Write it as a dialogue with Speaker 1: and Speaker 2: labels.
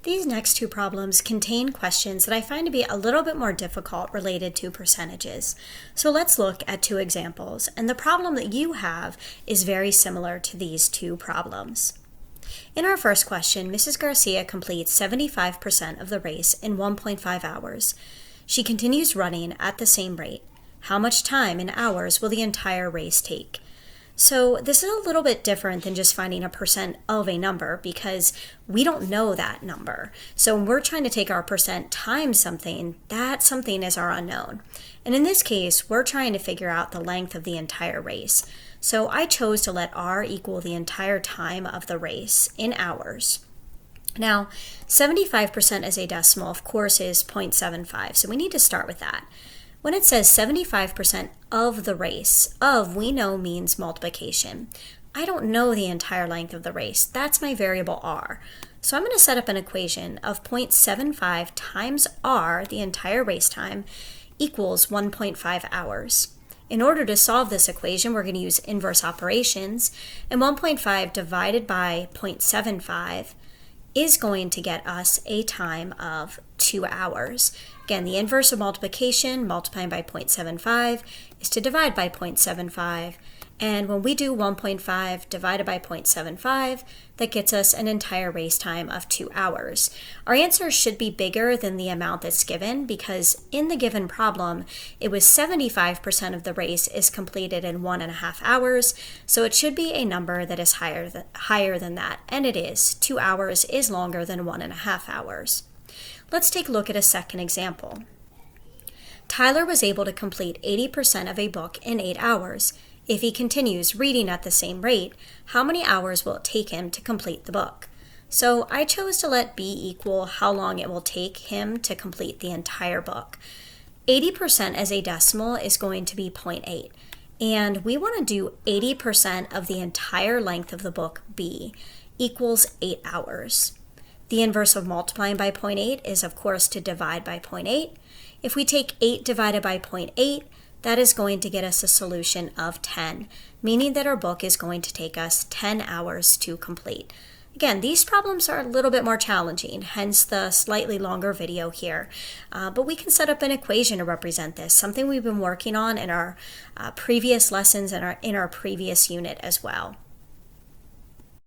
Speaker 1: These next two problems contain questions that I find to be a little bit more difficult related to percentages. So let's look at two examples, and the problem that you have is very similar to these two problems. In our first question, Mrs. Garcia completes 75% of the race in 1.5 hours. She continues running at the same rate. How much time in hours will the entire race take? So this is a little bit different than just finding a percent of a number because we don't know that number. So when we're trying to take our percent times something, that something is our unknown. And in this case, we're trying to figure out the length of the entire race. So I chose to let R equal the entire time of the race in hours. Now, 75% as a decimal, of course, is 0.75, so we need to start with that. When it says 75% of the race, of we know means multiplication. I don't know the entire length of the race. That's my variable R. So I'm going to set up an equation of 0.75 times R, the entire race time, equals 1.5 hours. In order to solve this equation, we're going to use inverse operations, and 1.5 divided by 0.75 is going to get us a time of 2 hours. Again, the inverse of multiplication, multiplying by 0.75, is to divide by 0.75. And when we do 1.5 divided by 0.75, that gets us an entire race time of 2 hours. Our answer should be bigger than the amount that's given because in the given problem, it was 75% of the race is completed in 1.5 hours. So it should be a number that is higher than that. And it is. 2 hours is longer than 1.5 hours. Let's take a look at a second example. Tyler was able to complete 80% of a book in 8 hours. If he continues reading at the same rate, how many hours will it take him to complete the book? So I chose to let B equal how long it will take him to complete the entire book. 80% as a decimal is going to be 0.8. And we want to do 80% of the entire length of the book B equals 8 hours. The inverse of multiplying by 0.8 is, of course, to divide by 0.8. If we take 8 divided by 0.8, that is going to get us a solution of 10, meaning that our book is going to take us 10 hours to complete. Again, these problems are a little bit more challenging, hence the slightly longer video here. But we can set up an equation to represent this, something we've been working on in our previous lessons and in our previous unit as well.